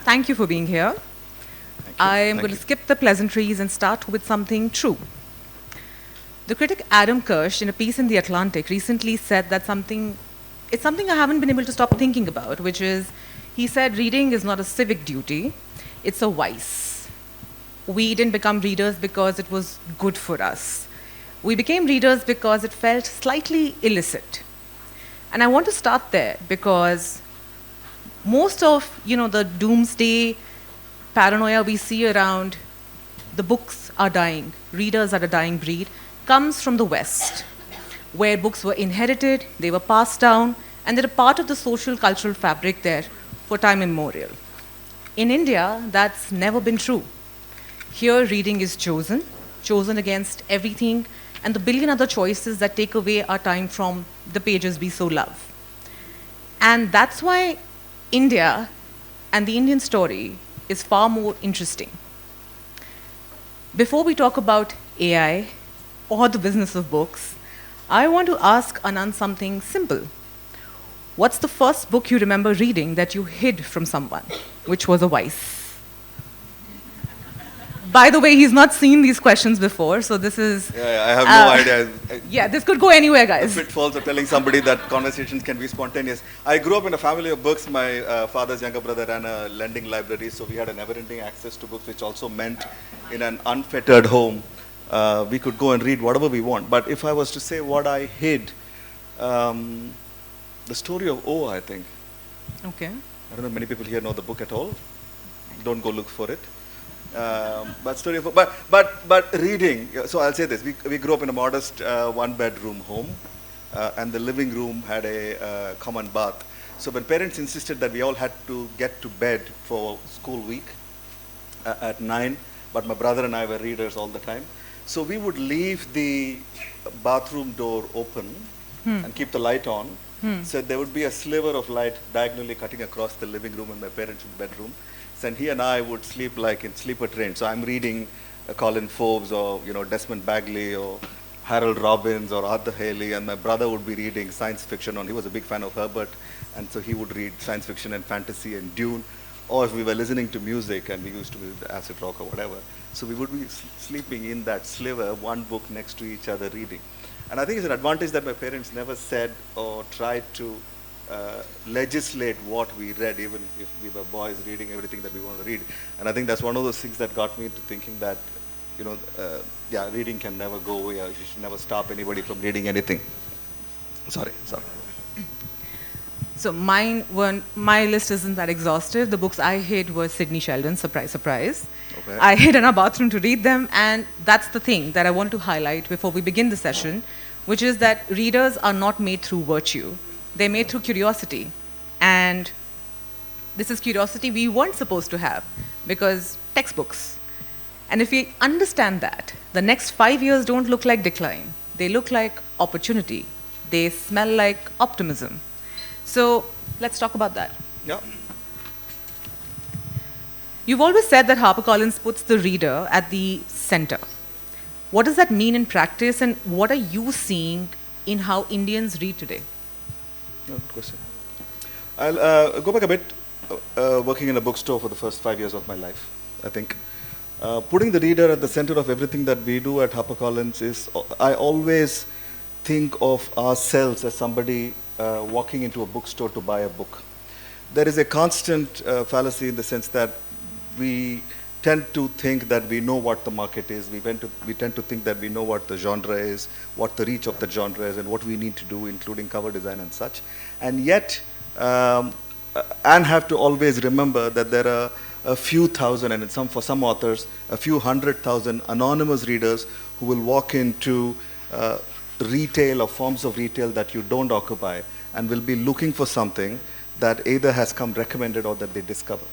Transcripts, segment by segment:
Thank you for being here. Thank you. I am Thank going you. to skip the pleasantries and start with something true. The critic Adam Kirsch, in a piece in The Atlantic, recently said that it's something I haven't been able to stop thinking about, which is, he said reading is not a civic duty, it's a vice. We didn't become readers because it was good for us. We became readers because it felt slightly illicit. And I want to start there because most of, the doomsday paranoia we see around the books are dying, readers are a dying breed, comes from the West, where books were inherited, they were passed down, and they're a part of the social cultural fabric there for time immemorial. In India, that's never been true. Here, reading is chosen against everything and the billion other choices that take away our time from the pages we so love. And that's why India and the Indian story is far more interesting. Before we talk about AI or the business of books, I want to ask Ananth something simple. What's the first book you remember reading that you hid from someone, which was a vice? By the way, he's not seen these questions before, so this is... Yeah, I have no idea. Yeah, this could go anywhere, guys. The pitfalls of telling somebody that conversations can be spontaneous. I grew up in a family of books. My father's younger brother ran a lending library, so we had a never-ending access to books, which also meant in an unfettered home, we could go and read whatever we want. But if I was to say what I hid, the story of O, I think. Okay. I don't know if many people here know the book at all. Don't go look for it. But reading. So I'll say this: we grew up in a modest one-bedroom home, and the living room had a common bath. So when parents insisted that we all had to get to bed for school week at 9, but my brother and I were readers all the time. So we would leave the bathroom door open and keep the light on. So there would be a sliver of light diagonally cutting across the living room and my parents' bedroom. And he and I would sleep like in sleeper train. So I'm reading Colin Forbes or Desmond Bagley or Harold Robbins or Arthur Haley, and my brother would be reading science fiction. He was a big fan of Herbert, and so he would read science fiction and fantasy and Dune. Or if we were listening to music and we used to be acid rock or whatever, so we would be sleeping in that sliver, one book next to each other reading. And I think it's an advantage that my parents never said or tried to legislate what we read, even if we were boys reading everything that we wanted to read. And I think that's one of those things that got me into thinking that, reading can never go away. You should never stop anybody from reading anything. Sorry. So my list isn't that exhaustive. The books I hid were Sidney Sheldon, surprise, surprise. Okay. I hid in our bathroom to read them, and that's the thing that I want to highlight before we begin the session, which is that readers are not made through virtue. They're made through curiosity. And this is curiosity we weren't supposed to have, because textbooks. And if we understand that, the next 5 years don't look like decline. They look like opportunity. They smell like optimism. So let's talk about that. Yeah. You've always said that HarperCollins puts the reader at the center. What does that mean in practice, and what are you seeing in how Indians read today? Good question. I'll go back a bit. Working in a bookstore for the first 5 years of my life, I think. Putting the reader at the center of everything that we do at HarperCollins is, I always think of ourselves as somebody walking into a bookstore to buy a book. There is a constant fallacy in the sense that we tend to think that we know what the market is. We tend to think that we know what the genre is, what the reach of the genre is, and what we need to do, including cover design and such. And yet, and have to always remember that there are a few thousand, and for some authors, a few 100,000 anonymous readers who will walk into retail or forms of retail that you don't occupy, and will be looking for something that either has come recommended or that they discover.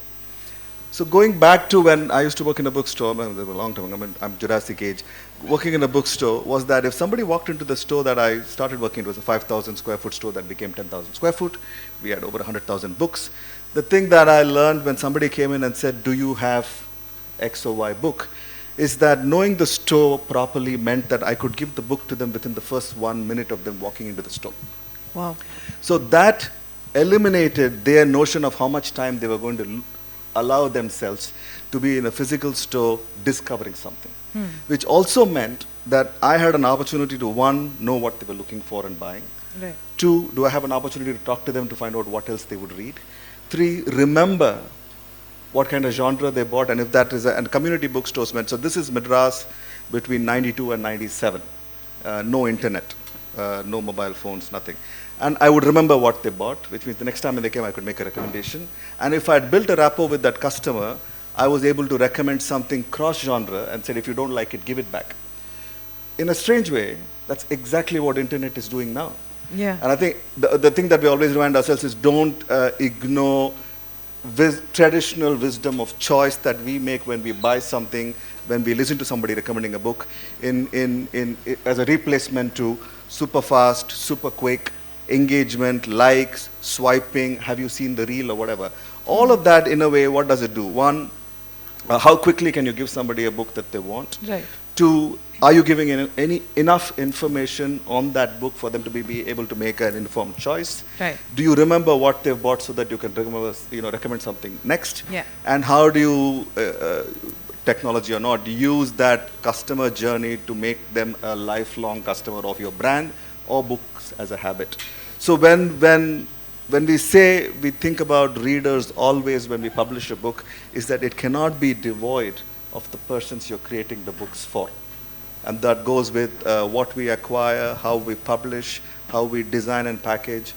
So going back to when I used to work in a bookstore, a long time ago, I'm Jurassic age, working in a bookstore was that if somebody walked into the store that I started working, it was a 5,000 square foot store that became 10,000 square foot. We had over 100,000 books. The thing that I learned when somebody came in and said, do you have X or Y book, is that knowing the store properly meant that I could give the book to them within the first 1 minute of them walking into the store. Wow. So that eliminated their notion of how much time they were going to allow themselves to be in a physical store discovering something. Which also meant that I had an opportunity to, one, know what they were looking for and buying. Right. Two, do I have an opportunity to talk to them to find out what else they would read? Three, remember what kind of genre they bought, and if that is and community bookstores meant. So this is Madras between 92 and 97. No internet, no mobile phones, nothing. And I would remember what they bought, which means the next time when they came, I could make a recommendation. And if I had built a rapport with that customer, I was able to recommend something cross-genre and said, if you don't like it, give it back. In a strange way, that's exactly what internet is doing now. Yeah. And I think the thing that we always remind ourselves is don't ignore traditional wisdom of choice that we make when we buy something, when we listen to somebody recommending a book, as a replacement to super fast, super quick engagement, likes, swiping, have you seen the reel or whatever. All of that, in a way, what does it do? One, how quickly can you give somebody a book that they want? Right. Two, are you giving enough information on that book for them to be able to make an informed choice? Right. Do you remember what they've bought so that you can recommend something next? Yeah. And how do you, technology or not, use that customer journey to make them a lifelong customer of your brand or books as a habit? So when we say we think about readers always when we publish a book, is that it cannot be devoid of the persons you're creating the books for. And that goes with what we acquire, how we publish, how we design and package,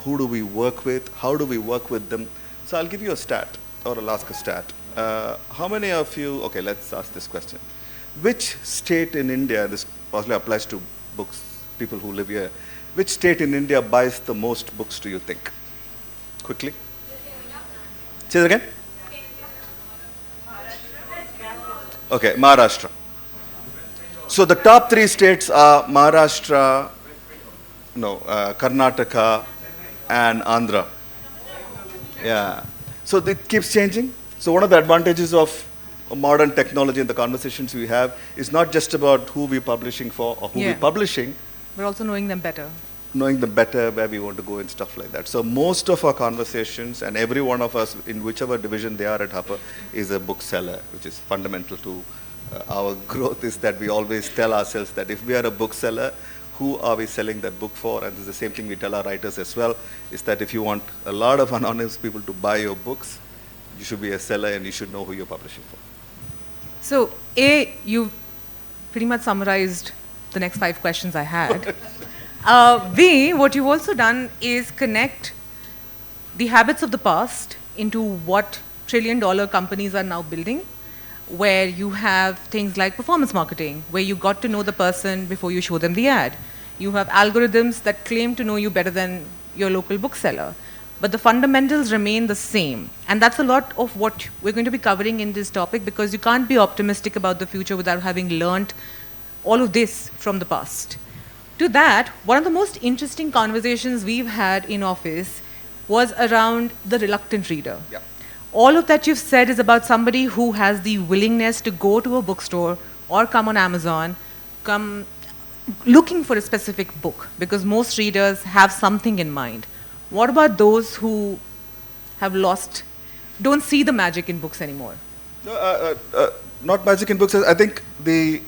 who do we work with, how do we work with them. So I'll give you a stat, or I'll ask a stat. How many of you, okay, let's ask this question. Which state in India, this possibly applies to books, people who live here, which state in India buys the most books, do you think? Quickly. Say it again. Okay, Maharashtra. So the top three states are Maharashtra, Karnataka, and Andhra. Yeah. So it keeps changing. So one of the advantages of modern technology and the conversations we have is not just about who we're publishing for or who we're publishing. We're also knowing them better. Knowing them better, where we want to go and stuff like that. So most of our conversations, and every one of us, in whichever division they are at Harper, is a bookseller, which is fundamental to our growth, is that we always tell ourselves that if we are a bookseller, who are we selling that book for? And this is the same thing we tell our writers as well, is that if you want a lot of anonymous people to buy your books, you should be a seller and you should know who you're publishing for. So, A, you've pretty much summarized the next 5 questions I had. B, what you've also done is connect the habits of the past into what trillion-dollar companies are now building, where you have things like performance marketing, where you got to know the person before you show them the ad. You have algorithms that claim to know you better than your local bookseller. But the fundamentals remain the same. And that's a lot of what we're going to be covering in this topic, because you can't be optimistic about the future without having learned all of this from the past. To that, one of the most interesting conversations we've had in office was around the reluctant reader. Yeah. All of that you've said is about somebody who has the willingness to go to a bookstore or come on Amazon, come looking for a specific book, because most readers have something in mind. What about those who have don't see the magic in books anymore? Not magic in books. I think the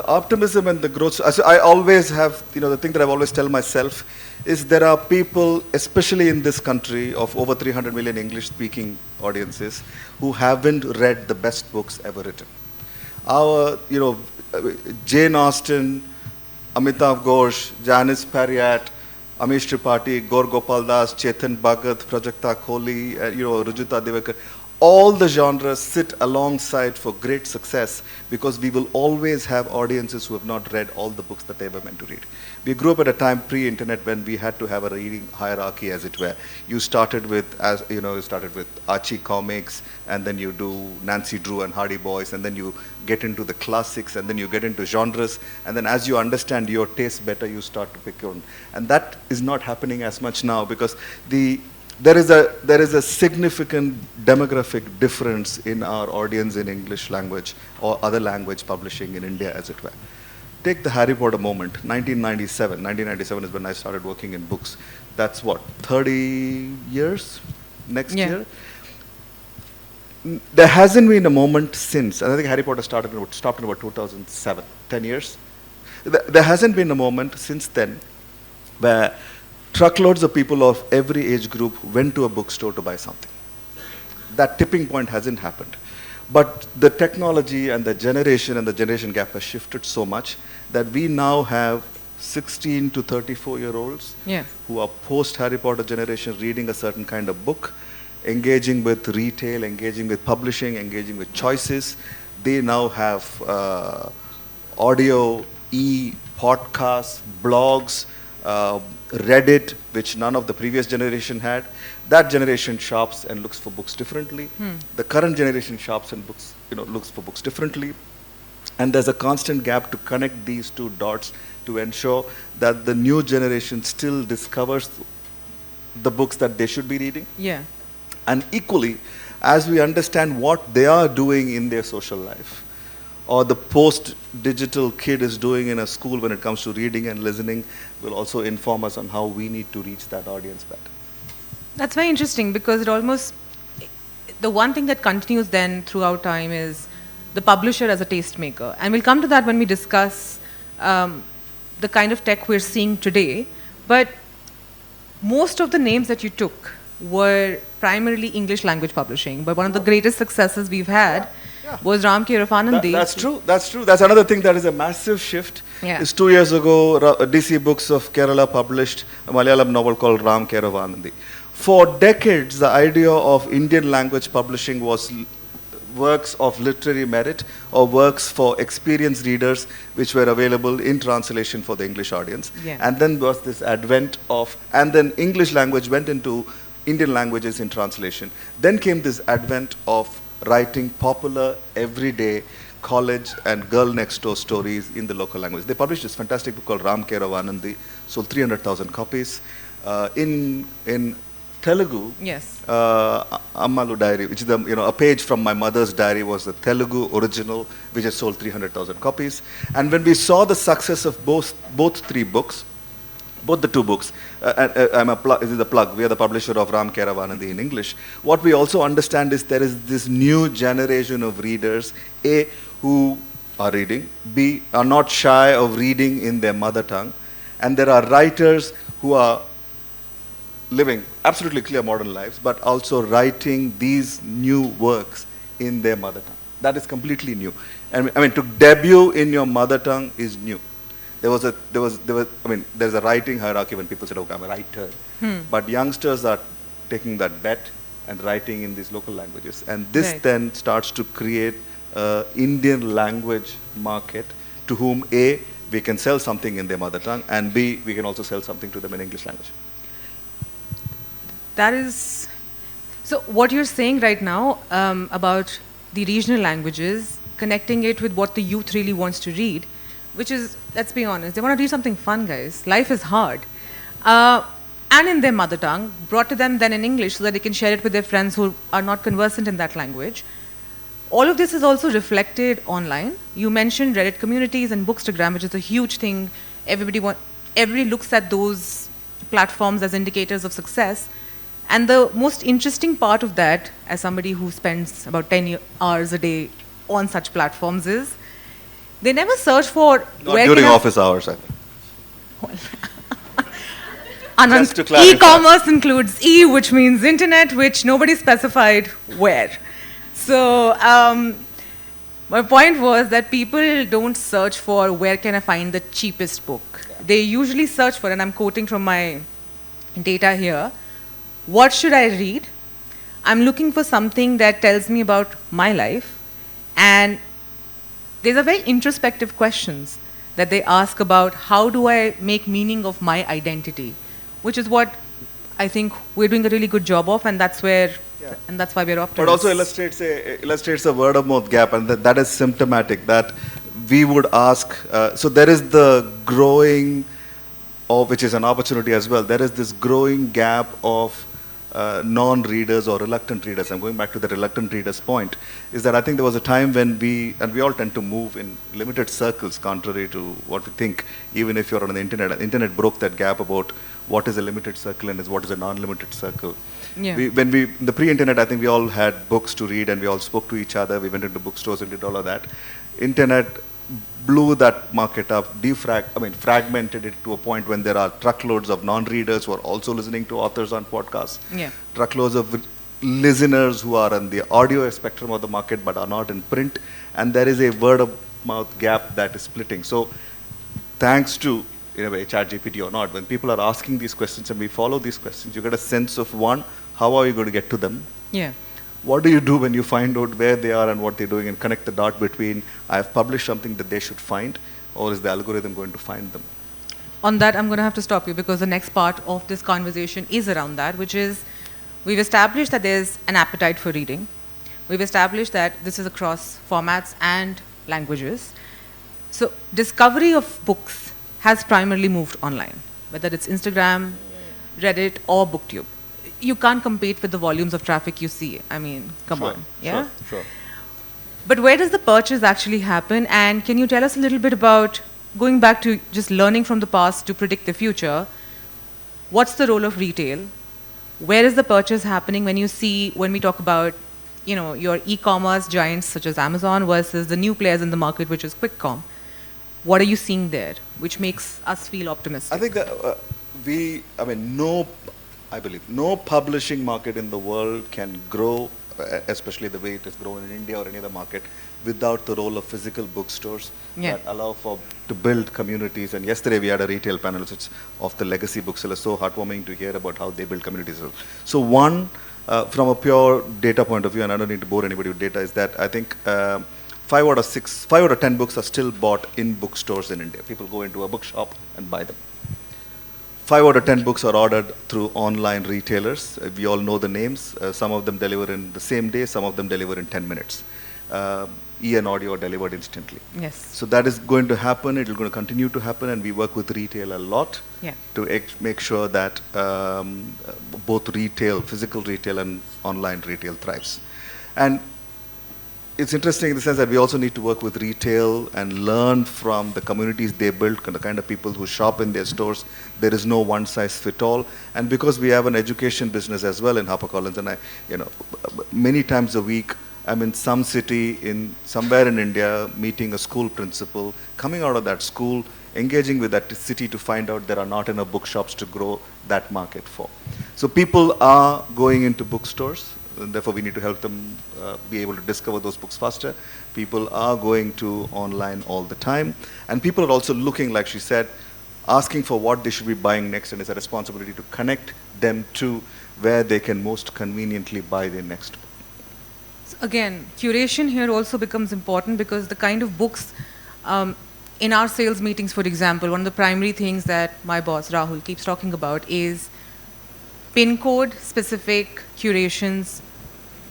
optimism and the growth. I always have, the thing that I've always tell myself is there are people, especially in this country of over 300 million English-speaking audiences, who haven't read the best books ever written. Our, Jane Austen, Amitav Ghosh, Janice Parriott, Amish Tripathi, Gaur Gopal Das, Chetan Bhagat, Prajakta Kohli, Rujita Devakar, all the genres sit alongside for great success, because we will always have audiences who have not read all the books that they were meant to read. We grew up at a time pre-internet when we had to have a reading hierarchy, as it were. You started with, Archie comics, and then you do Nancy Drew and Hardy Boys, and then you get into the classics, and then you get into genres, and then as you understand your taste better, you start to pick on. And that is not happening as much now, because there is a significant demographic difference in our audience in English language or other language publishing in India, as it were. Take the Harry Potter moment, 1997. 1997 is when I started working in books. That's what, 30 years next year? there hasn't been a moment since, and I think Harry Potter stopped in about 2007, 10 years. There hasn't been a moment since then where truckloads of people of every age group went to a bookstore to buy something. That tipping point hasn't happened. But the technology and the generation gap has shifted so much that we now have 16 to 34-year-olds who are post-Harry Potter generation reading a certain kind of book, engaging with retail, engaging with publishing, engaging with choices. They now have audio, podcasts, blogs, Reddit, which none of the previous generation had. That generation shops and looks for books differently. The current generation shops and looks for books differently. And there's a constant gap to connect these two dots to ensure that the new generation still discovers the books that they should be reading. And equally, as we understand what they are doing in their social life, or the post-digital kid is doing in a school when it comes to reading and listening, will also inform us on how we need to reach that audience better. That's very interesting, because the one thing that continues then throughout time is the publisher as a tastemaker. And we'll come to that when we discuss the kind of tech we're seeing today. But most of the names that you took were primarily English language publishing. But one of the greatest successes we've had was Ram K. Rafanandi. That's true. That's another thing that is a massive shift. Is 2 years ago, DC Books of Kerala published a Malayalam novel called Ram K. Rafanandi. For decades, the idea of Indian language publishing was works of literary merit or works for experienced readers which were available in translation for the English audience. And then was this advent of, and then English language went into Indian languages in translation. Then came this advent of writing popular, everyday, college and girl next door stories in the local language. They published this fantastic book called Ram K. Rafanandi, sold 300,000 copies. In Telugu, Ammalu Diary, which is a page from my mother's diary, was the Telugu original, which has sold 300,000 copies. And when we saw the success of both the two books, this is a plug, we are the publisher of Ram K. Rafanandi in English. What we also understand is there is this new generation of readers, A, who are reading, B, are not shy of reading in their mother tongue, and there are writers who are living absolutely clear modern lives, but also writing these new works in their mother tongue. That is completely new. And I mean, to debut in your mother tongue is new. There's a writing hierarchy when people say, okay, I'm a writer. But youngsters are taking that bet and writing in these local languages. And this then starts to create an Indian language market to whom A, we can sell something in their mother tongue, and B, we can also sell something to them in English language. That is, so what you're saying right now about the regional languages, connecting it with what the youth really wants to read, which is, let's be honest, they want to read something fun, guys. Life is hard. And in their mother tongue, brought to them then in English so that they can share it with their friends who are not conversant in that language. All of this is also reflected online. You mentioned Reddit communities and Bookstagram, which is a huge thing. Everybody looks at those platforms as indicators of success. And the most interesting part of that, as somebody who spends about 10 hours a day on such platforms, is they never search for... Not during office hours, I think. Ananth, e-commerce includes E, which means internet, which nobody specified where. So my point was that people don't search for where can I find the cheapest book. They usually search for, and I'm quoting from my data here, what should I read? I'm looking for something that tells me about my life. And these are very introspective questions that they ask about how do I make meaning of my identity, which is what I think we're doing a really good job of, and that's where, and that's why we're optimists. But also illustrates a word of mouth gap, and that is symptomatic, that we would ask, so there is the growing, which is an opportunity as well, there is this growing gap of non-readers or reluctant readers, I'm going back to the reluctant readers point, is that I think there was a time when and we all tend to move in limited circles, contrary to what we think, even if you're on the internet. The internet broke that gap about what is a limited circle and what is a non-limited circle. Yeah. In the pre-internet, I think we all had books to read and we all spoke to each other. We went into bookstores and did all of that. Internet blew that market up, fragmented it to a point when there are truckloads of non-readers who are also listening to authors on podcasts. Yeah. Truckloads of listeners who are on the audio spectrum of the market but are not in print. And there is a word of mouth gap that is splitting. So thanks to, in a way, ChatGPT or not, when people are asking these questions and we follow these questions, you get a sense of, one, how are you going to get to them? Yeah. What do you do when you find out where they are and what they're doing and connect the dot between I've published something that they should find, or is the algorithm going to find them? On that, I'm going to have to stop you because the next part of this conversation is around that, which is we've established that there's an appetite for reading. We've established that this is across formats and languages. So discovery of books has primarily moved online, whether it's Instagram, Reddit, or BookTube. You can't compete with the volumes of traffic you see. I mean, come on. Yeah? Sure. But where does the purchase actually happen? And can you tell us a little bit about, going back to just learning from the past to predict the future, what's the role of retail? Where is the purchase happening when we talk about, your e-commerce giants such as Amazon versus the new players in the market, which is QuickCom? What are you seeing there, which makes us feel optimistic? I think that I believe no publishing market in the world can grow, especially the way it has grown in India or any other market, without the role of physical bookstores that allow to build communities. And yesterday we had a retail panel of the legacy booksellers. So heartwarming to hear about how they build communities. So one, from a pure data point of view, and I don't need to bore anybody with data, is that I think 5 out of 10 books are still bought in bookstores in India. People go into a bookshop and buy them. 5 out of 10 books are ordered through online retailers. We all know the names. Some of them deliver in the same day, some of them deliver in 10 minutes. And audio are delivered instantly. Yes. So that is going to happen. It is going to continue to happen, and we work with retail a lot to make sure that both retail, physical retail and online retail thrives. And it's interesting in the sense that we also need to work with retail and learn from the communities they build, the kind of people who shop in their stores. There is no one size fit all. And because we have an education business as well in HarperCollins, and many times a week, I'm in some city somewhere in India, meeting a school principal, coming out of that school, engaging with that city to find out there are not enough bookshops to grow that market for. So people are going into bookstores. And therefore, we need to help them be able to discover those books faster. People are going to online all the time. And people are also looking, like she said, asking for what they should be buying next. And it's a responsibility to connect them to where they can most conveniently buy their next book. So again, curation here also becomes important because the kind of books, in our sales meetings, for example, one of the primary things that my boss, Rahul, keeps talking about is pin code specific curations,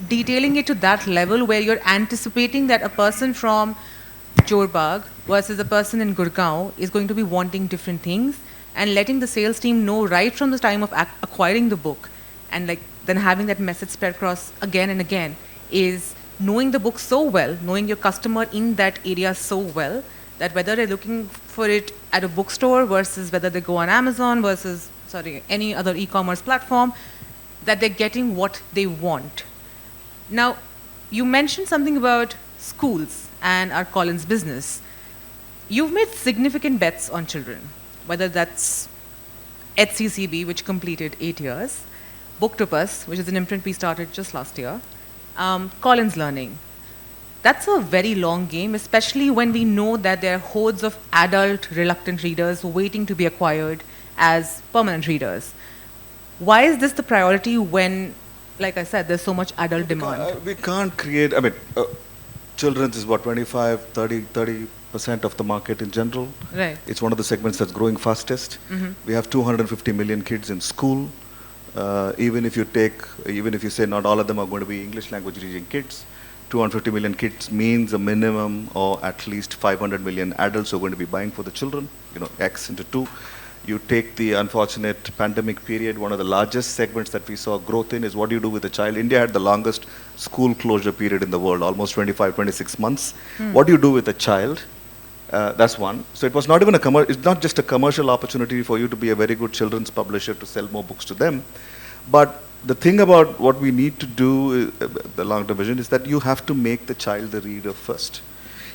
detailing it to that level where you're anticipating that a person from Jorbag versus a person in Gurgaon is going to be wanting different things, and letting the sales team know right from the time of acquiring the book, and then having that message spread across again and again, is knowing the book so well, knowing your customer in that area so well, that whether they're looking for it at a bookstore versus whether they go on Amazon versus any other e-commerce platform, that they're getting what they want. Now, you mentioned something about schools and our Collins business. You've made significant bets on children, whether that's HCCB, which completed 8 years, Booktopus, which is an imprint we started just last year, Collins Learning. That's a very long game, especially when we know that there are hordes of adult reluctant readers waiting to be acquired as permanent readers. Why is this the priority when, like I said, there's so much adult demand? We can't create, children's is what, 30% of the market in general. Right. It's one of the segments that's growing fastest. Mm-hmm. We have 250 million kids in school. Even if you say not all of them are going to be English language reading kids, 250 million kids means a minimum or at least 500 million adults who are going to be buying for the children, X into 2. You take the unfortunate pandemic period, one of the largest segments that we saw growth in is what do you do with a child. India had the longest school closure period in the world, almost 25, 26 months. What do you do with a child? That's one. So it was not even it's not just a commercial opportunity for you to be a very good children's publisher to sell more books to them. But the thing about what we need to do, the long-term vision, is that you have to make the child the reader first.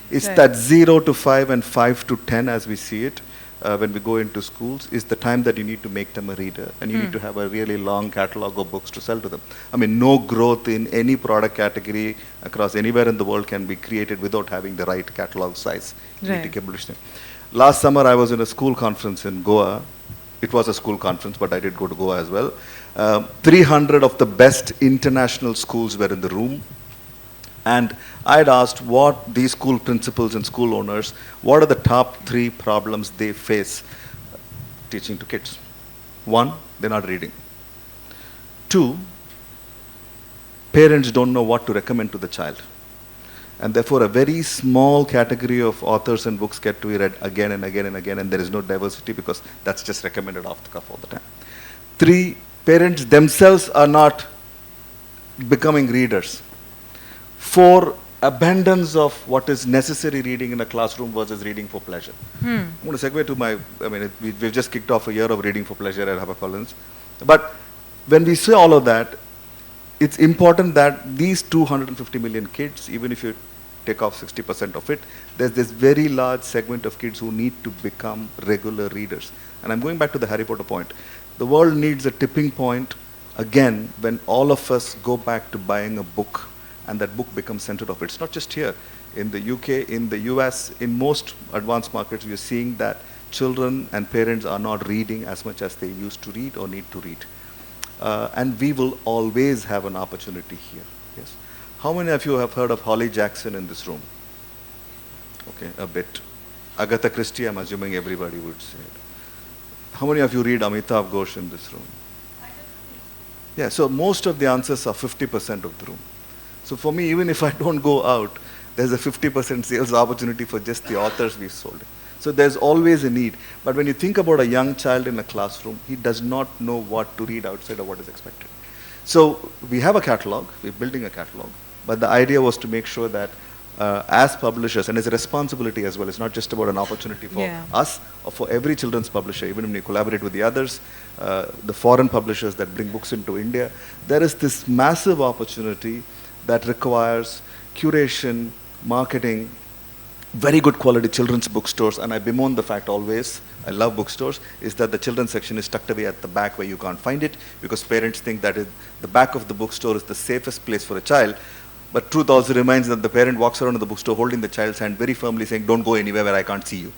It's that 0 to 5 and 5 to 10 as we see it. When we go into schools, is the time that you need to make them a reader, and you need to have a really long catalog of books to sell to them. I mean, no growth in any product category across anywhere in the world can be created without having the right catalog size. You need to publish them. Last summer, I was in a school conference in Goa. It was a school conference, but I did go to Goa as well. 300 of the best international schools were in the room. And I'd asked what these school principals and school owners, what are the top 3 problems they face teaching to kids? 1, they're not reading. 2, parents don't know what to recommend to the child. And therefore, a very small category of authors and books get to be read again and again and again, and there is no diversity because that's just recommended off the cuff all the time. 3, parents themselves are not becoming readers. 4, abundance of what is necessary reading in a classroom versus reading for pleasure. I'm going to segue to we've just kicked off a year of reading for pleasure at HarperCollins. But when we say all of that, it's important that these 250 million kids, even if you take off 60% of it, there's this very large segment of kids who need to become regular readers. And I'm going back to the Harry Potter point. The world needs a tipping point, again, when all of us go back to buying a book and that book becomes centered of it. It's not just here. In the UK, in the US, in most advanced markets, we are seeing that children and parents are not reading as much as they used to read or need to read. And we will always have an opportunity here. Yes. How many of you have heard of Holly Jackson in this room? Okay, a bit. Agatha Christie, I'm assuming everybody would say it. How many of you read Amitav Ghosh in this room? Yeah, so most of the answers are 50% of the room. So for me, even if I don't go out, there's a 50% sales opportunity for just the authors we've sold. So there's always a need. But when you think about a young child in a classroom, he does not know what to read outside of what is expected. So we have a catalog, we're building a catalog, but the idea was to make sure that as publishers, and it's a responsibility as well, it's not just about an opportunity for us or for every children's publisher, even when you collaborate with the others, the foreign publishers that bring books into India, there is this massive opportunity that requires curation, marketing, very good quality children's bookstores, and I bemoan the fact always, I love bookstores, is that the children's section is tucked away at the back where you can't find it because parents think that the back of the bookstore is the safest place for a child. But truth also remains that the parent walks around in the bookstore holding the child's hand very firmly saying, don't go anywhere where I can't see you.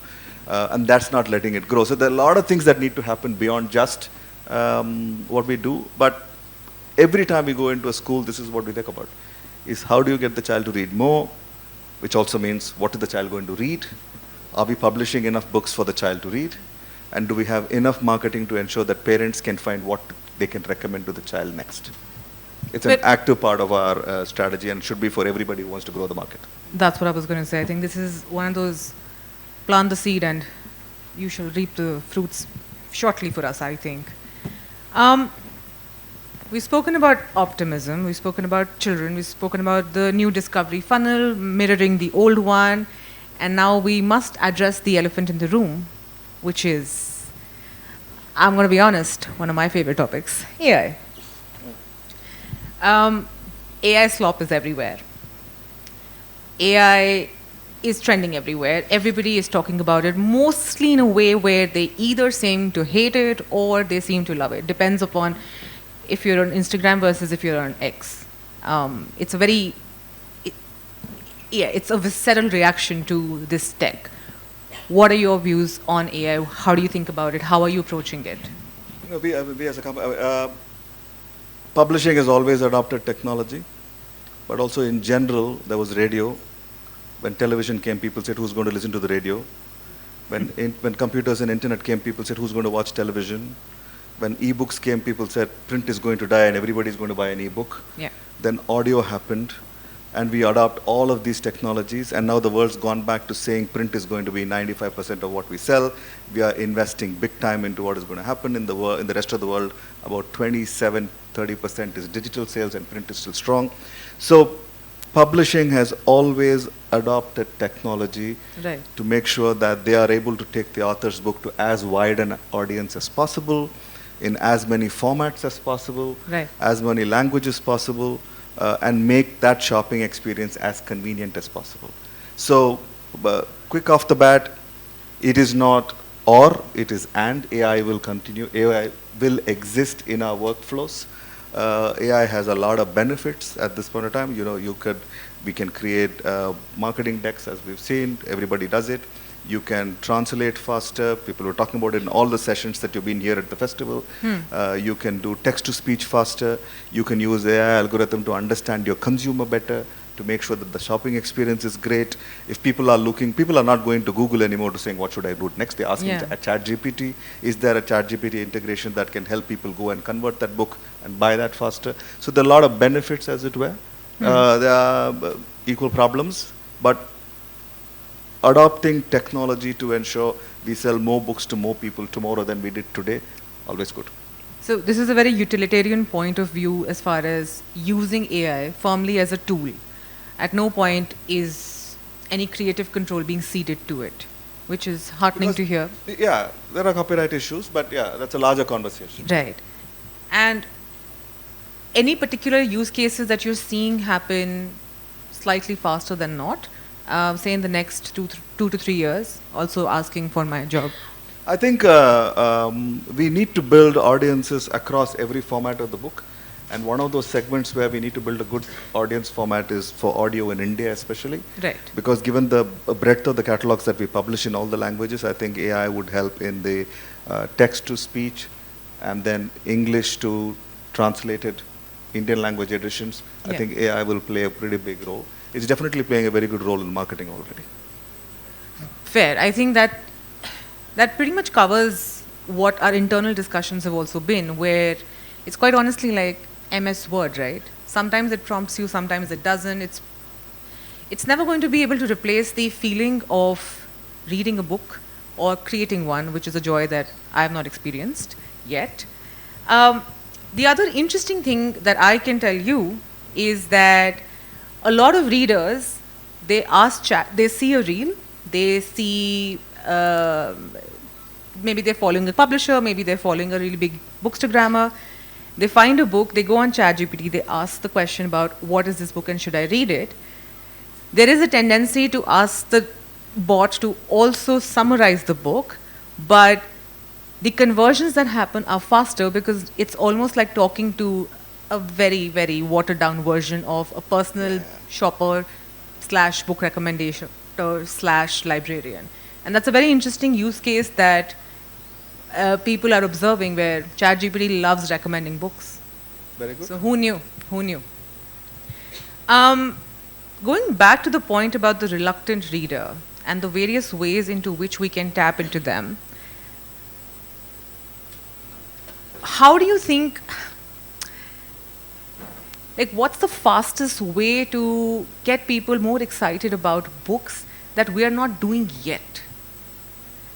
And that's not letting it grow. So there are a lot of things that need to happen beyond just what we do. But every time we go into a school, this is what we think about, is how do you get the child to read more, which also means what is the child going to read? Are we publishing enough books for the child to read? And do we have enough marketing to ensure that parents can find what they can recommend to the child next? It's an active part of our strategy and should be for everybody who wants to grow the market. That's what I was going to say. I think this is one of those plant the seed and you shall reap the fruits shortly for us, I think. We've spoken about optimism, we've spoken about children, we've spoken about the new discovery funnel, mirroring the old one, and now we must address the elephant in the room, which is, I'm going to be honest, one of my favorite topics, AI. AI slop is everywhere. AI is trending everywhere. Everybody is talking about it, mostly in a way where they either seem to hate it or they seem to love it. Depends upon if you're on Instagram versus if you're on X. It's a very, it's a visceral reaction to this tech. What are your views on AI? How do you think about it? How are you approaching it? We as a company, publishing has always adopted technology, but also in general, there was radio. When television came, people said, who's going to listen to the radio? When computers and internet came, people said, who's going to watch television? When e-books came, people said, print is going to die and everybody's going to buy an e-book. Yeah. Then audio happened. and we adopt all of these technologies, and now the world's gone back to saying print is going to be 95% of what we sell. We are investing big time into what is going to happen in the world, in the rest of the world. About 27-30% is digital sales, and print is still strong. So publishing has always adopted technology to make sure that they are able to take the author's book to as wide an audience as possible, in as many formats as possible, as many languages possible, and make that shopping experience as convenient as possible. So, quick off the bat, it is not or, it is and. AI will continue. AI will exist in our workflows. AI has a lot of benefits at this point of time. You know, we can create marketing decks, as we've seen. Everybody does it. You can translate faster. People were talking about it in all the sessions that you've been here at the festival. You can do text-to-speech faster. You can use AI algorithm to understand your consumer better, to make sure that the shopping experience is great. If people are looking, people are not going to Google anymore to saying, what should I do next? They're asking a ChatGPT. Is there a ChatGPT integration that can help people go and convert that book and buy that faster? So there are a lot of benefits, as it were. There are equal problems, but adopting technology to ensure we sell more books to more people tomorrow than we did today, always good. So this is a very utilitarian point of view as far as using AI firmly as a tool. At no point is any creative control being ceded to it, which is heartening to hear. Yeah, there are copyright issues, but yeah, that's a larger conversation. Right. And any particular use cases that you're seeing happen slightly faster than not, say in the next 2 to 3 years, also asking for my job? I think we need to build audiences across every format of the book. And one of those segments where we need to build a good audience format is for audio in India especially. Right. Because given the breadth of the catalogs that we publish in all the languages, I think AI would help in the text-to-speech and then English to translated Indian language editions. I think AI will play a pretty big role. It's definitely playing a very good role in marketing already. Fair. I think that pretty much covers what our internal discussions have also been, where it's quite honestly like MS Word, right? Sometimes it prompts you, sometimes it doesn't. It's never going to be able to replace the feeling of reading a book or creating one, which is a joy that I have not experienced yet. The other interesting thing that I can tell you is that a lot of readers, they see a reel, they see, maybe they're following a publisher, maybe they're following a really big bookstagrammer. They find a book, they go on ChatGPT, they ask the question about what is this book and should I read it. There is a tendency to ask the bot to also summarize the book, but the conversions that happen are faster because it's almost like talking to a very, very watered down version of a personal shopper / book recommendation / librarian. And that's a very interesting use case that people are observing, where ChatGPT loves recommending books. Very good. So who knew? Who knew? Going back to the point about the reluctant reader and the various ways into which we can tap into them, how do you think, like, what's the fastest way to get people more excited about books that we are not doing yet?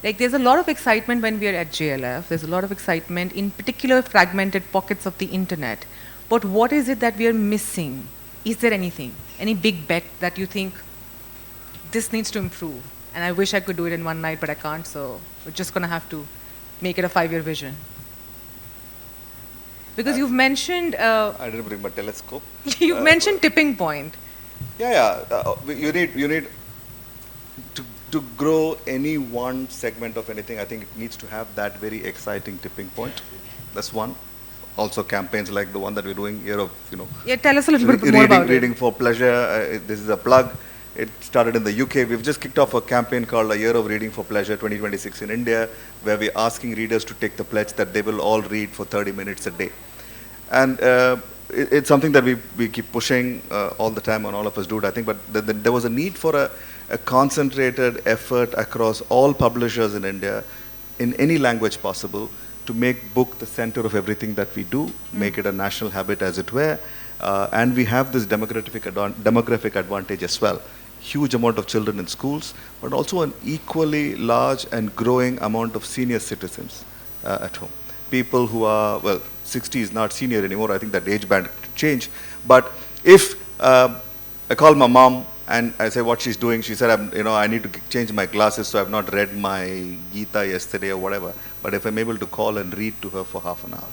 Like, there's a lot of excitement when we are at JLF. There's a lot of excitement in particular fragmented pockets of the internet. But what is it that we are missing? Is there anything, any big bet that you think this needs to improve? And I wish I could do it in one night, but I can't. So we're just going to have to make it a 5-year vision. Because you've mentioned... I didn't bring my telescope. You've mentioned tipping point. You need to grow any one segment of anything. I think it needs to have that very exciting tipping point. That's one. Also campaigns like the one that we're doing here of, tell us a little bit more about it. Reading for pleasure. This is a plug. It started in the UK. We've just kicked off a campaign called A Year of Reading for Pleasure 2026 in India, where we're asking readers to take the pledge that they will all read for 30 minutes a day. And it's something that we keep pushing all the time, and all of us do it, I think. But there was a need for a concentrated effort across all publishers in India, in any language possible, to make book the center of everything that we do, make it a national habit, as it were, And we have this demographic advantage as well. Huge amount of children in schools, but also an equally large and growing amount of senior citizens at home. People who are, well, 60 is not senior anymore. I think that age band changed. But if I call my mom and I say what she's doing, she said, I need to change my glasses, so I've not read my Gita yesterday or whatever. But if I'm able to call and read to her for half an hour.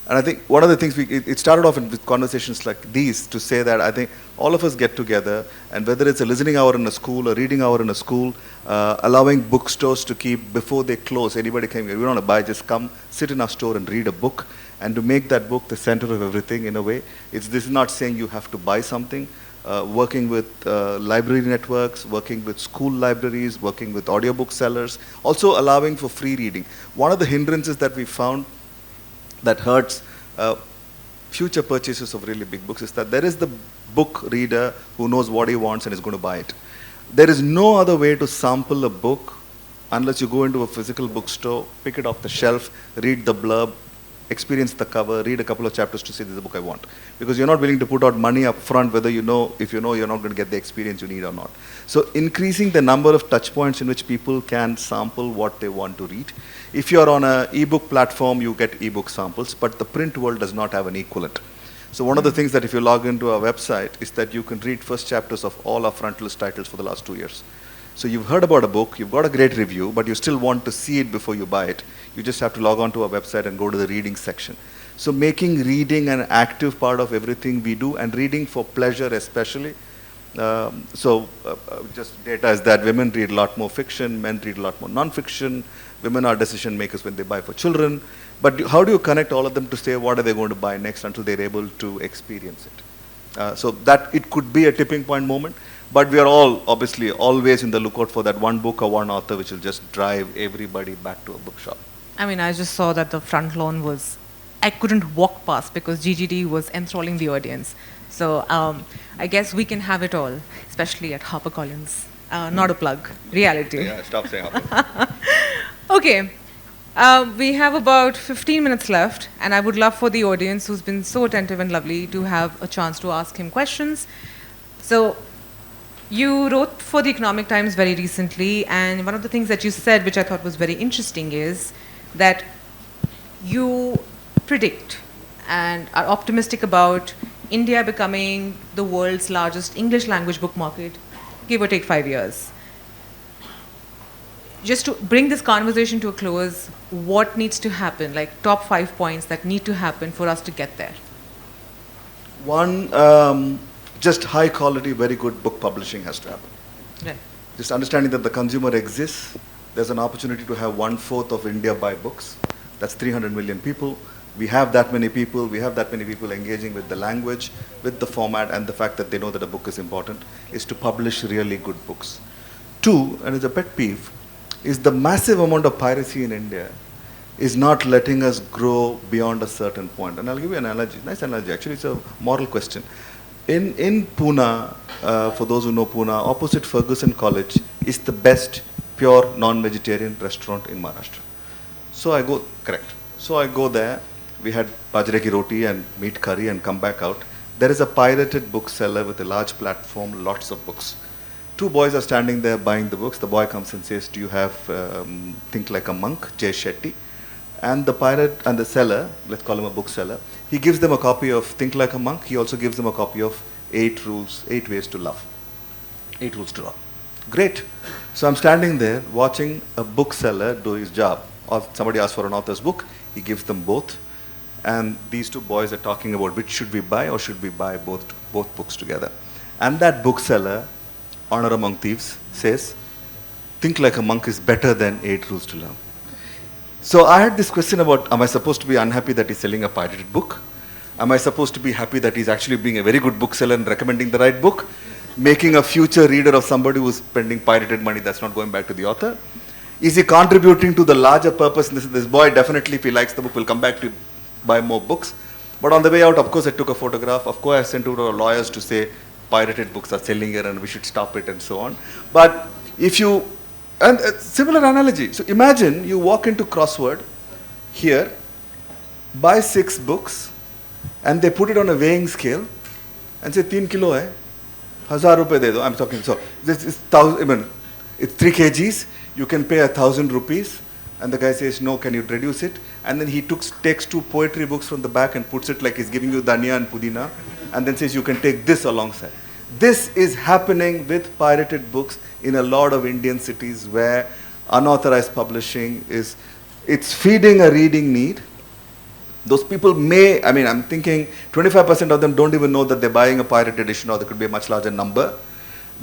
And I think one of the things, it started off with conversations like these to say that I think all of us get together, and whether it's a listening hour in a school, a reading hour in a school, allowing bookstores to keep, before they close, anybody can, we don't want to buy, just come, sit in our store and read a book, and to make that book the center of everything in a way. This is not saying you have to buy something. Working with library networks, working with school libraries, working with audiobook sellers, also allowing for free reading. One of the hindrances that we found that hurts future purchases of really big books is that there is the book reader who knows what he wants and is going to buy it. There is no other way to sample a book unless you go into a physical bookstore, pick it off the shelf, read the blurb, experience the cover, read a couple of chapters to say this is the book I want. Because you're not willing to put out money up front whether if you know you're not going to get the experience you need or not. So increasing the number of touch points in which people can sample what they want to read. If you're on an ebook platform, you get ebook samples, but the print world does not have an equivalent. So one of the things that if you log into our website is that you can read first chapters of all our front list titles for the last 2 years. So you've heard about a book, you've got a great review, but you still want to see it before you buy it. You just have to log on to our website and go to the reading section. So making reading an active part of everything we do, and reading for pleasure especially. Just data is that women read a lot more fiction, men read a lot more non-fiction, women are decision makers when they buy for children. But how do you connect all of them to say what are they going to buy next until they're able to experience it? So that it could be a tipping point moment. But we are all obviously always in the lookout for that one book or one author which will just drive everybody back to a bookshop. I mean, I just saw that the front lawn was, I couldn't walk past because GGD was enthralling the audience. So I guess we can have it all, especially at HarperCollins. Not a plug, reality. Yeah, stop saying Harper. Okay, we have about 15 minutes left, and I would love for the audience who's been so attentive and lovely to have a chance to ask him questions. So you wrote for the Economic Times very recently, and one of the things that you said, which I thought was very interesting, is that you predict and are optimistic about India becoming the world's largest English language book market, give or take 5 years. Just to bring this conversation to a close, what needs to happen, like top 5 points that need to happen for us to get there? One, just high quality, very good book publishing has to happen. Right. Just understanding that the consumer exists, there's an opportunity to have 1/4 of India buy books. That's 300 million people. We have that many people engaging with the language, with the format, and the fact that they know that a book is important, is to publish really good books. 2, and it's a pet peeve, is the massive amount of piracy in India is not letting us grow beyond a certain point. And I'll give you an analogy, nice analogy, actually it's a moral question. In Pune, for those who know Pune, opposite Ferguson College is the best pure non-vegetarian restaurant in Maharashtra. So I go there, we had bajre ki roti and meat curry and come back out. There is a pirated bookseller with a large platform, lots of books. 2 boys are standing there buying the books. The boy comes and says, do you have Think Like a Monk, Jay Shetty? And the pirate and the seller, let's call him a bookseller, he gives them a copy of Think Like a Monk. He also gives them a copy of 8 Ways to Love. 8 Rules to Love. Great. So I'm standing there watching a bookseller do his job. Or somebody asks for an author's book, he gives them both. And these 2 boys are talking about which should we buy or should we buy both books together. And that bookseller, Honor Among Thieves, says, Think Like a Monk is better than 8 Rules to Love. So I had this question about, am I supposed to be unhappy that he's selling a pirated book? Am I supposed to be happy that he's actually being a very good bookseller and recommending the right book? Making a future reader of somebody who's spending pirated money that's not going back to the author? Is he contributing to the larger purpose? This boy definitely, if he likes the book, will come back to buy more books. But on the way out, of course, I took a photograph. Of course, I sent it to our lawyers to say pirated books are selling here and we should stop it and so on. But if you, and a similar analogy. So imagine you walk into Crossword here, buy 6 books, And they put it on a weighing scale and say, 3 kilo hai, 1,000 rupees de do. I'm talking, so this is it's 3 kgs, you can pay 1,000 rupees. And the guy says, no, can you reduce it? And then he takes 2 poetry books from the back and puts it like he's giving you Danya and Pudina, and then says, you can take this alongside. This is happening with pirated books in a lot of Indian cities where unauthorized publishing it's feeding a reading need. Those people I'm thinking 25% of them don't even know that they're buying a pirate edition, or there could be a much larger number.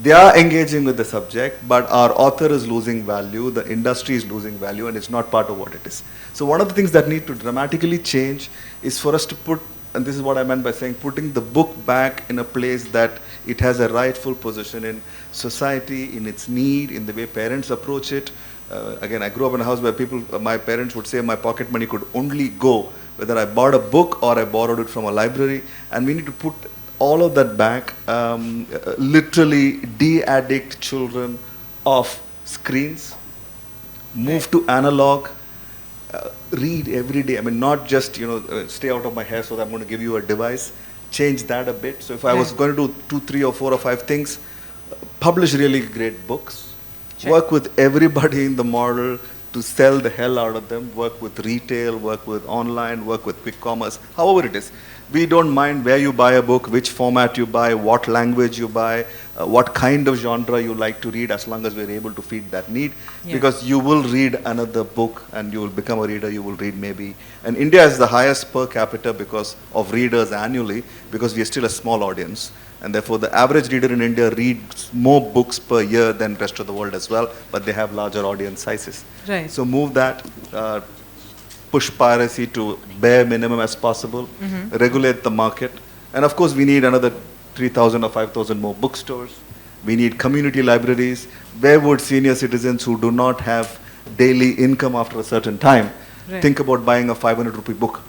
They are engaging with the subject, but our author is losing value, the industry is losing value, and it's not part of what it is. So one of the things that need to dramatically change is for us to put, and this is what I meant by saying, putting the book back in a place that it has a rightful position in society, in its need, in the way parents approach it. Again, I grew up in a house where my parents would say my pocket money could only go whether I bought a book or I borrowed it from a library, and we need to put all of that back, literally de-addict children of screens, move to analog, read every day. Not just, stay out of my hair so that I'm going to give you a device, change that a bit. So if I was going to do 2, 3 or 4 or 5 things, publish really great books, work with everybody in the model to sell the hell out of them, work with retail, work with online, work with quick commerce, however it is. We don't mind where you buy a book, which format you buy, what language you buy, what kind of genre you like to read, as long as we're able to feed that need. Yeah. Because you will read another book and you will become a reader, you will read maybe. And India has the highest per capita because of readers annually, because we are still a small audience. And therefore the average reader in India reads more books per year than the rest of the world as well, but they have larger audience sizes. Right. So move that. Push piracy to bare minimum as possible, regulate the market. And of course, we need another 3,000 or 5,000 more bookstores. We need community libraries. Where would senior citizens who do not have daily income after a certain time think about buying a 500 rupee book?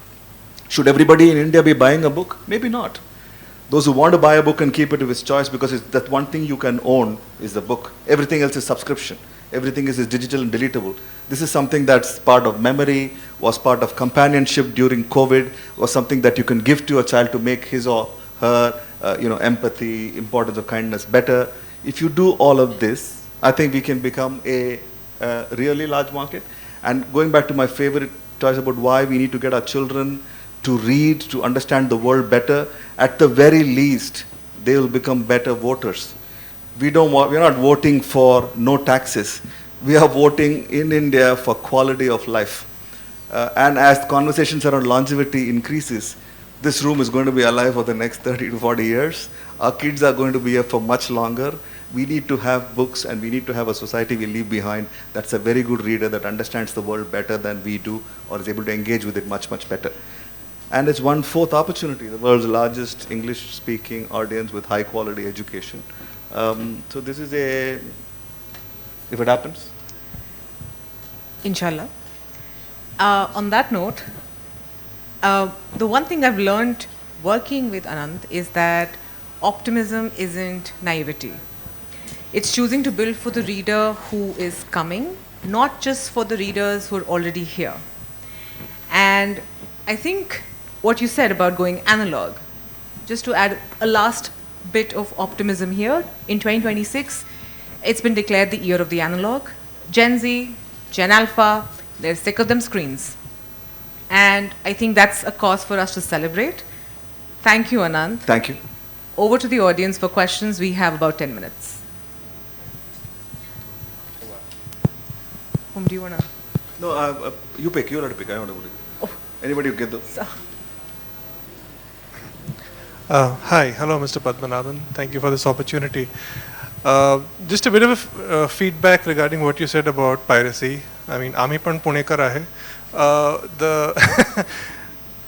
Should everybody in India be buying a book? Maybe not. Those who want to buy a book and keep it of his choice, because it's that one thing you can own is the book. Everything else is subscription. Everything is digital and deletable. This is something that's part of memory, was part of companionship during COVID, was something that you can give to a child to make his or her, empathy, importance of kindness better. If you do all of this, I think we can become a really large market. And going back to my favorite choice about why we need to get our children to read, to understand the world better, at the very least, they will become better voters. We're not voting for no taxes. We are voting in India for quality of life. And as conversations around longevity increases, this room is going to be alive for the next 30 to 40 years. Our kids are going to be here for much longer. We need to have books, and we need to have a society we leave behind that's a very good reader, that understands the world better than we do, or is able to engage with it much, much better. And it's 1/4 opportunity, the world's largest English-speaking audience with high-quality education. So this is if it happens. Inshallah. On that note, the one thing I've learned working with Ananth is that optimism isn't naivety. It's choosing to build for the reader who is coming, not just for the readers who are already here. And I think what you said about going analog, just to add a last bit of optimism here, in 2026, it's been declared the year of the analog. Gen Z, Gen Alpha, they're sick of them screens. And I think that's a cause for us to celebrate. Thank you, Ananth. Thank you. Over to the audience for questions. We have about 10 minutes. Whom do you want to? No, you pick. You're allowed to pick. I don't know. Oh. Anybody who get those? Hi. Hello, Mr. Padmanabhan. Thank you for this opportunity. Just a bit of feedback regarding what you said about piracy. I mean, Ami pan Pune ka rahe.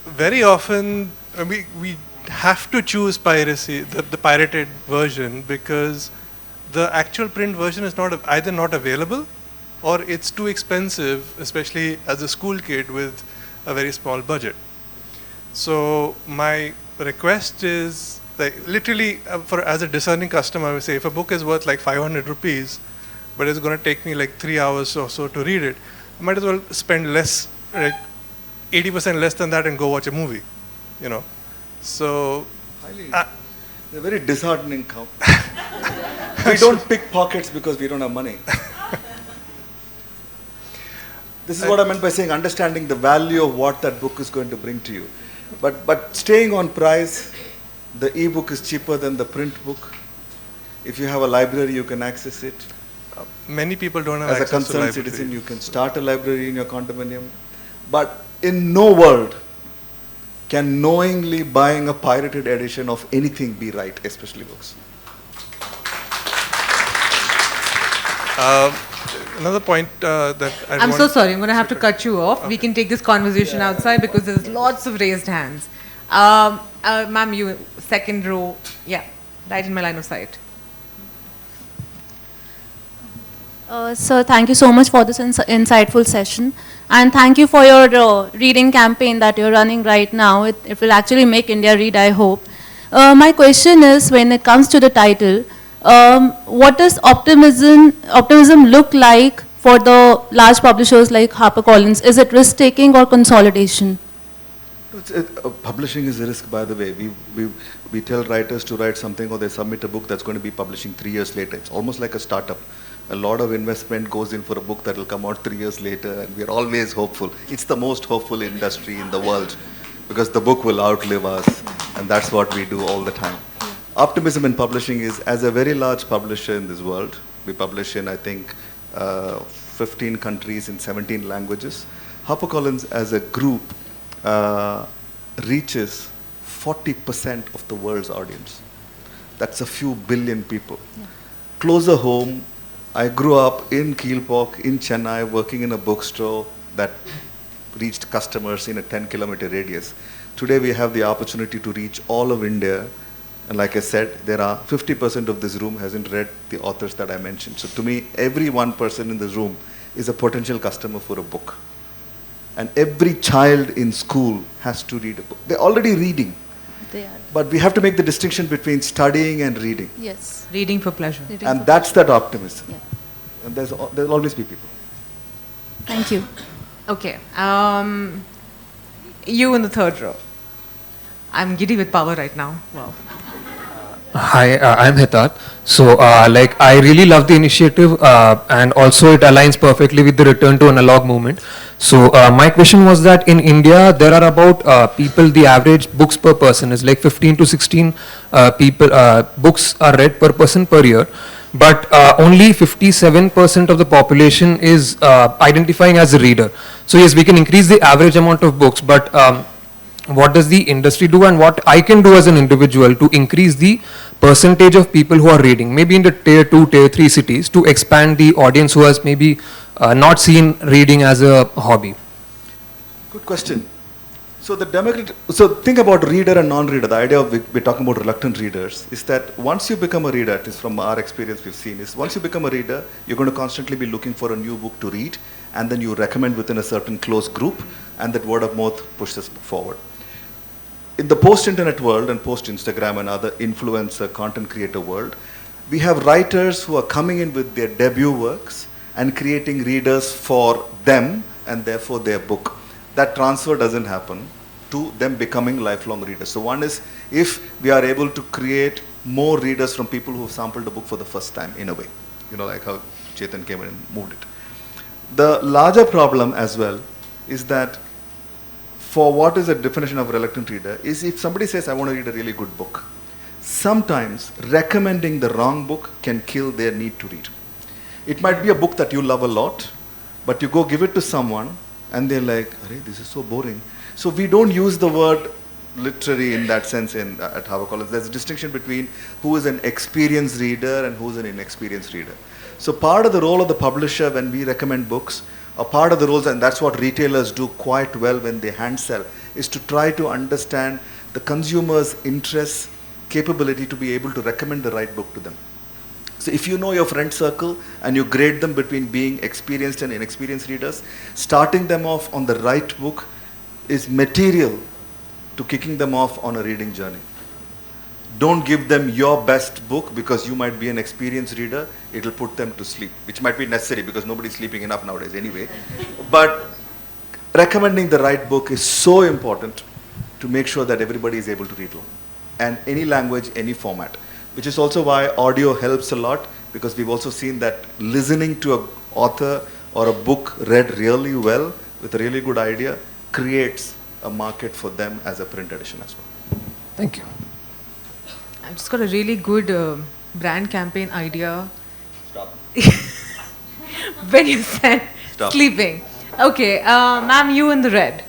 Very often we have to choose piracy, the pirated version, because the actual print version is either not available, or it's too expensive, especially as a school kid with a very small budget. So my request is, like, literally, as a discerning customer, I would say if a book is worth like 500 rupees, but it's going to take me like 3 hours or so to read it, I might as well spend less, like 80% less than that, and go watch a movie, So, They're very disheartening count. We don't pick pockets because we don't have money. This is what I meant by saying understanding the value of what that book is going to bring to you. But staying on price, the e-book is cheaper than the print book. If you have a library, you can access it. many people don't have As a access to concerned library. citizen, you can start a library in your condominium. But in no world can knowingly buying a pirated edition of anything be right, especially books. Another point that I'm so sorry, I'm going to have to cut you off. Okay. We can take this conversation outside because there's lots of raised hands. Ma'am, you, second row. Yeah, right in my line of sight. Sir, thank you so much for this insightful session. And thank you for your reading campaign that you're running right now. It will actually make India read, I hope. My question is, when it comes to the title, what does optimism look like for the large publishers like HarperCollins? Is it risk-taking or consolidation? Publishing is a risk, by the way. We tell writers to write something or they submit a book that's going to be publishing 3 years later. It's almost like a startup. A lot of investment goes in for a book that will come out 3 years later, and we're always hopeful. It's the most hopeful industry in the world because the book will outlive us, and that's what we do all the time. Optimism in publishing is, as a very large publisher in this world, we publish in, I think, 15 countries in 17 languages. HarperCollins as a group reaches 40% of the world's audience. That's a few billion people. Yeah. Closer home, I grew up in Kilpok, in Chennai, working in a bookstore that reached customers in a 10-kilometer radius. Today we have the opportunity to reach all of India. And like I said, there are 50% of this room hasn't read the authors that I mentioned. So to me, every one person in this room is a potential customer for a book. And every child in school has to read a book. They're already reading. They are. But we have to make the distinction between studying and reading. Yes. Reading for pleasure. Reading and for that's pleasure. that optimism. Yeah. And there'll always be people. Thank you. Okay. You in the third row. I'm giddy with power right now. Wow. Hi, I'm Hitat. So, I really love the initiative, and also it aligns perfectly with the return to analog movement. So, my question was that in India, there are about people, the average books per person is like 15 to 16 books are read per person per year. But only 57% of the population is identifying as a reader. So, yes, we can increase the average amount of books, but what does the industry do and what I can do as an individual to increase the percentage of people who are reading, maybe in the tier 2, tier 3 cities, to expand the audience who has maybe not seen reading as a hobby? Good question. So think about reader and non-reader. The idea of we're talking about reluctant readers is that once you become a reader, at least from our experience we've seen, is once you become a reader, you're going to constantly be looking for a new book to read, and then you recommend within a certain close group, and that word of mouth pushes forward. In the post-internet world and post-Instagram and other influencer content creator world, we have writers who are coming in with their debut works and creating readers for them and therefore their book. That transfer doesn't happen to them becoming lifelong readers. So one is, if we are able to create more readers from people who have sampled a book for the first time, in a way, like how Chetan came in and moved it. The larger problem as well is that for what is the definition of reluctant reader is if somebody says, I want to read a really good book, sometimes recommending the wrong book can kill their need to read. It might be a book that you love a lot, but you go give it to someone and they're like, Arey, this is so boring. So we don't use the word literary in that sense at HarperCollins. There's a distinction between who is an experienced reader and who is an inexperienced reader. So part of the role of the publisher when we recommend books, a part of the roles, and that's what retailers do quite well when they hand sell, is to try to understand the consumer's interests, capability to be able to recommend the right book to them. So if you know your friend circle and you grade them between being experienced and inexperienced readers, starting them off on the right book is material to kicking them off on a reading journey. Don't give them your best book because you might be an experienced reader. It'll put them to sleep, which might be necessary because nobody's sleeping enough nowadays anyway. But recommending the right book is so important to make sure that everybody is able to read along. And any language, any format. Which is also why audio helps a lot, because we've also seen that listening to an author or a book read really well with a really good idea creates a market for them as a print edition as well. Thank you. I just got a really good brand campaign idea. Stop. When you said Stop. sleeping. Okay, ma'am, you in the red.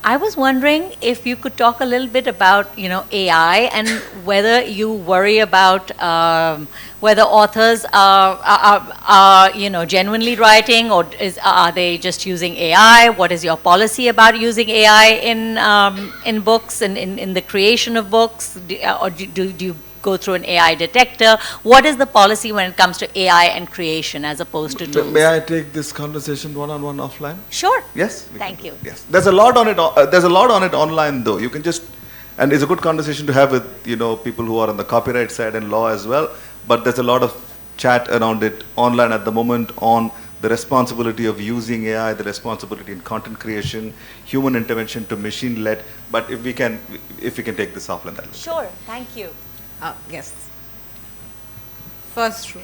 I was wondering if you could talk a little bit about, AI and whether you worry about whether authors are genuinely writing, or are they just using AI? What is your policy about using AI in books and in the creation of books? Or do you go through an AI detector? What is the policy when it comes to AI and creation as opposed to tools? May I take this conversation one-on-one offline? Sure. Yes? Thank you. Yes. There's a lot on it. There's a lot on it online, though. You can just, and it's a good conversation to have with people who are on the copyright side and law as well. But there's a lot of chat around it online at the moment on the responsibility of using AI, the responsibility in content creation, human intervention to machine-led. But if we can take this offline, that will be Sure. Thank you. Yes. First row.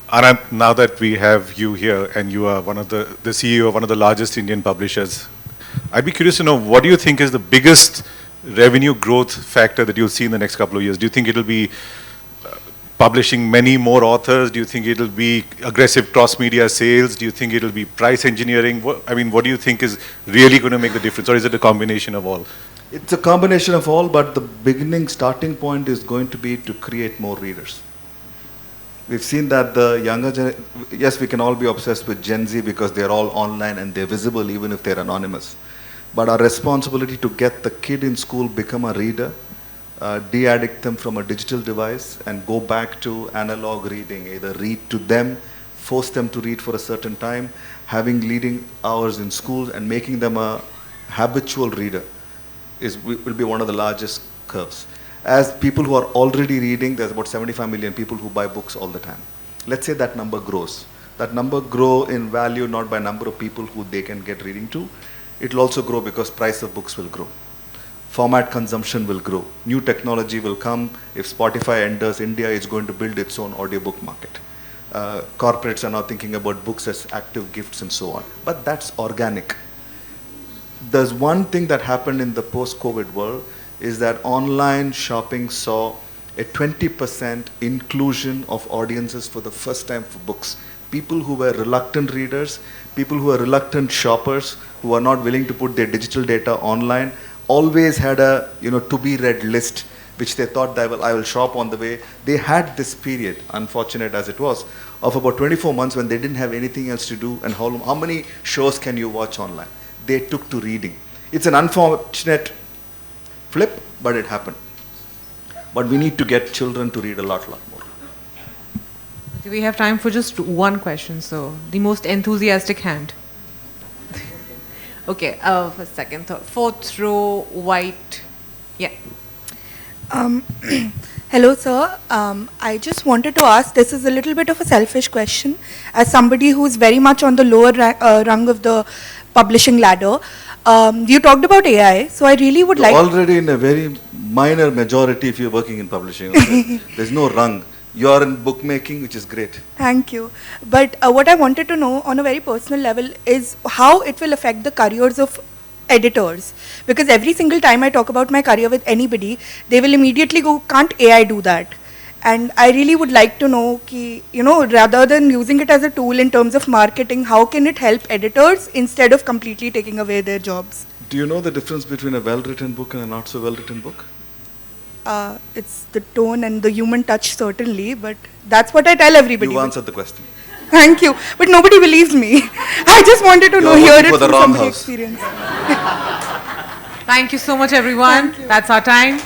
Ananth, now that we have you here and you are one of the CEO of one of the largest Indian publishers, I'd be curious to know, what do you think is the biggest revenue growth factor that you'll see in the next couple of years? Do you think it'll be publishing many more authors? Do you think it'll be aggressive cross-media sales? Do you think it'll be price engineering? What do you think is really going to make the difference, or is it a combination of all? It's a combination of all, but the starting point is going to be to create more readers. We've seen that the younger yes, we can all be obsessed with Gen Z because they're all online and they're visible even if they're anonymous. But our responsibility to get the kid in school become a reader, de-addict them from a digital device and go back to analog reading, either read to them, force them to read for a certain time, having reading hours in schools and making them a habitual reader will be one of the largest curves. As people who are already reading, there's about 75 million people who buy books all the time. Let's say that number grows. That number grow in value not by number of people who they can get reading to. It will also grow because price of books will grow. Format consumption will grow. New technology will come. If Spotify enters India, it's going to build its own audiobook market. Corporates are now thinking about books as active gifts and so on. But that's organic. There's one thing that happened in the post-COVID world is that online shopping saw a 20% inclusion of audiences for the first time for books. People who were reluctant readers, people who were reluctant shoppers, who are not willing to put their digital data online, always had a to be read list, which they thought that I will shop on the way. They had this period, unfortunate as it was, of about 24 months when they didn't have anything else to do, and how many shows can you watch online? They took to reading. It's an unfortunate flip, but it happened. But we need to get children to read a lot more. Okay, we have time for just one question, so the most enthusiastic hand. Okay, first, second, third, fourth row, white. Yeah. Hello, sir. I just wanted to ask, this is a little bit of a selfish question. As somebody who's very much on the lower rung of the publishing ladder, you talked about AI, so I really would You're like... already in a very minor majority if you're working in publishing. Okay? There's no rung. You're in bookmaking, which is great. Thank you. But what I wanted to know on a very personal level is how it will affect the careers of editors. Because every single time I talk about my career with anybody, they will immediately go, can't AI do that? And I really would like to know, rather than using it as a tool in terms of marketing, how can it help editors instead of completely taking away their jobs? Do you know the difference between a well-written book and a not so well-written book? It's the tone and the human touch, certainly, but that's what I tell everybody. You answered the question. Thank you. But nobody believes me. I just wanted to hear it for the from wrong somebody's house. experience. Thank you so much, everyone. That's our time.